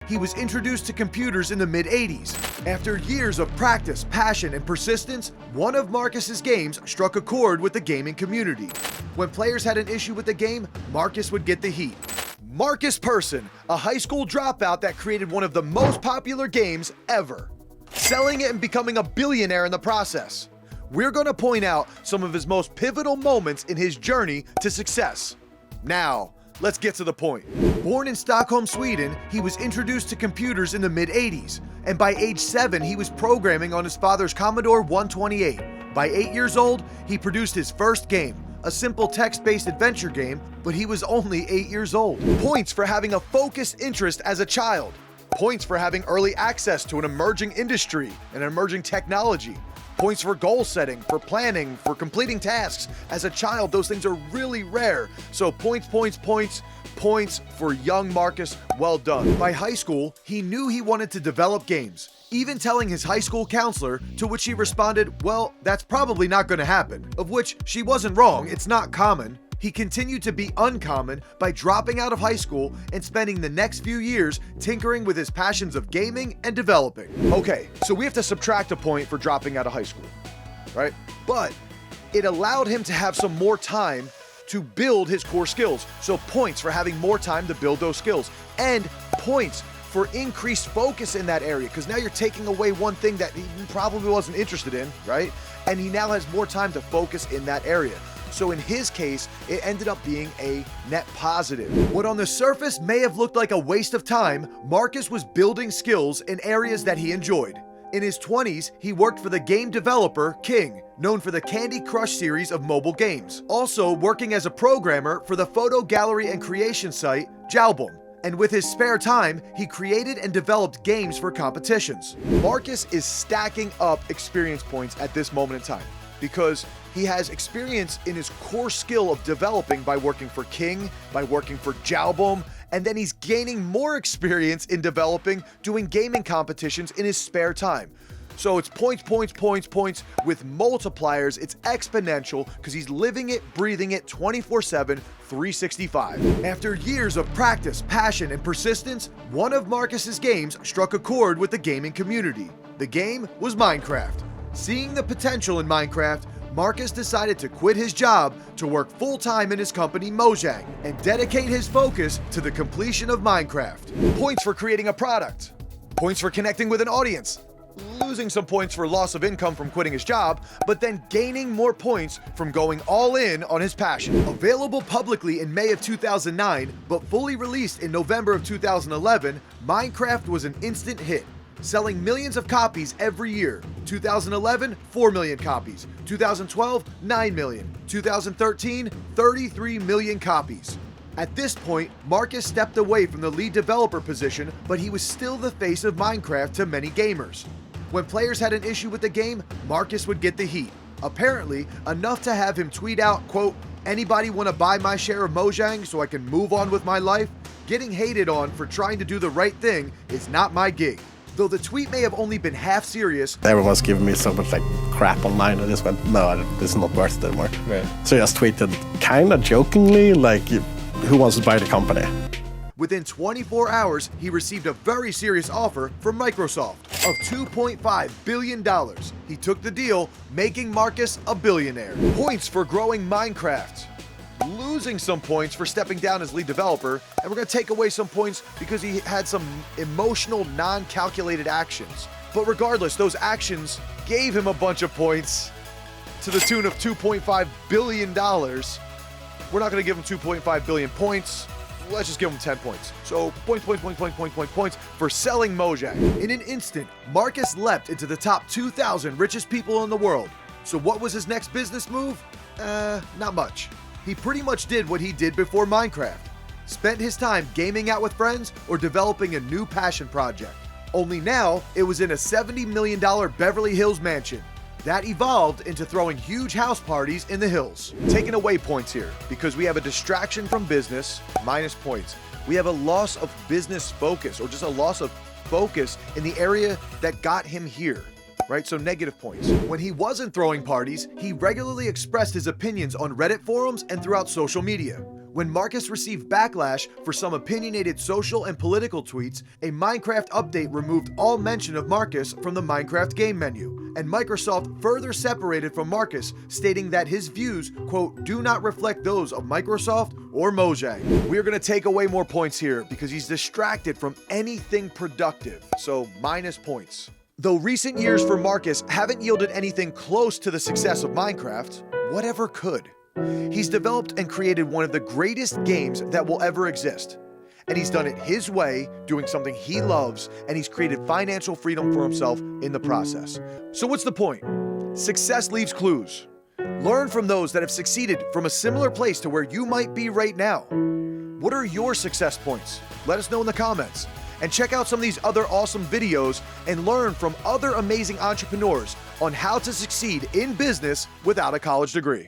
he was introduced to computers in the mid-80s. After years of practice, passion, and persistence, one of Markus's games struck a chord with the gaming community. When players had an issue with the game, Markus would get the heat. Markus Persson, a high school dropout that created one of the most popular games ever, selling it and becoming a billionaire in the process. We're going to point out some of his most pivotal moments in his journey to success. Now, let's get to the point. Born in Stockholm, Sweden, he was introduced to computers in the mid-80s, and by age 7, he was programming on his father's Commodore 128. By 8 years old, he produced his first game, a simple text-based adventure game, but he was only 8 years old. Points for having a focused interest as a child. Points for having early access to an emerging industry and emerging technology. Points for goal setting, for planning, for completing tasks. As a child, those things are really rare. So points for young Markus. Well done. By high school, he knew he wanted to develop games, even telling his high school counselor, to which he responded, well, that's probably not going to happen. Of which she wasn't wrong, it's not common. He continued to be uncommon by dropping out of high school and spending the next few years tinkering with his passions of gaming and developing. Okay, so we have to subtract a point for dropping out of high school, right? But it allowed him to have some more time to build his core skills. So points for having more time to build those skills, and points for increased focus in that area, because now you're taking away one thing that he probably wasn't interested in, right? And he now has more time to focus in that area. So in his case, it ended up being a net positive. What on the surface may have looked like a waste of time, Markus was building skills in areas that he enjoyed. In his 20s, he worked for the game developer King, known for the Candy Crush series of mobile games. Also working as a programmer for the photo gallery and creation site Jalbum. And with his spare time, he created and developed games for competitions. Markus is stacking up experience points at this moment in time, because he has experience in his core skill of developing by working for King, by working for Jalbum, and then he's gaining more experience in developing, doing gaming competitions in his spare time. So it's points with multipliers. It's exponential because he's living it, breathing it 24/7, 365. After years of practice, passion, and persistence, one of Markus's games struck a chord with the gaming community. The game was Minecraft. Seeing the potential in Minecraft, Markus decided to quit his job to work full-time in his company Mojang and dedicate his focus to the completion of Minecraft. Points for creating a product. Points for connecting with an audience. Losing some points for loss of income from quitting his job, but then gaining more points from going all in on his passion. Available publicly in May of 2009, but fully released in November of 2011, Minecraft was an instant hit, selling millions of copies every year. 2011, 4 million copies. 2012, 9 million. 2013, 33 million copies. At this point, Markus stepped away from the lead developer position, but he was still the face of Minecraft to many gamers. When players had an issue with the game, Markus would get the heat. Apparently, enough to have him tweet out, quote, "Anybody want to buy my share of Mojang so I can move on with my life? Getting hated on for trying to do the right thing is not my gig." Though the tweet may have only been half serious, everyone's giving me so much like crap online. I just went, no, this is not worth it anymore. Right. So I just tweeted kind of jokingly, like, who wants to buy the company? within 24 hours, he received a very serious offer from Microsoft of $2.5 billion. He took the deal, making Markus a billionaire. Points for growing Minecraft. Losing some points for stepping down as lead developer, and we're going to take away some points because he had some emotional, non-calculated actions. But regardless, those actions gave him a bunch of points to the tune of $2.5 billion. We're not going to give him 2.5 billion points. Let's just give him 10 points. So points for selling Mojang. In an instant, Markus leapt into the top 2,000 richest people in the world. So what was his next business move? Not much. He pretty much did what he did before Minecraft. Spent his time gaming out with friends or developing a new passion project. Only now, it was in a $70 million Beverly Hills mansion. That evolved into throwing huge house parties in the hills. Taking away points here, because we have a distraction from business, minus points. We have a loss of business focus, or just a loss of focus in the area that got him here. Right? So negative points. When he wasn't throwing parties, he regularly expressed his opinions on Reddit forums and throughout social media. When Markus received backlash for some opinionated social and political tweets, a Minecraft update removed all mention of Markus from the Minecraft game menu, and Microsoft further separated from Markus, stating that his views, quote, do not reflect those of Microsoft or Mojang. We're gonna take away more points here because he's distracted from anything productive, so minus points. Though recent years for Markus haven't yielded anything close to the success of Minecraft, whatever could. He's developed and created one of the greatest games that will ever exist. And he's done it his way, doing something he loves, and he's created financial freedom for himself in the process. So what's the point? Success leaves clues. Learn from those that have succeeded from a similar place to where you might be right now. What are your success points? Let us know in the comments. And check out some of these other awesome videos and learn from other amazing entrepreneurs on how to succeed in business without a college degree.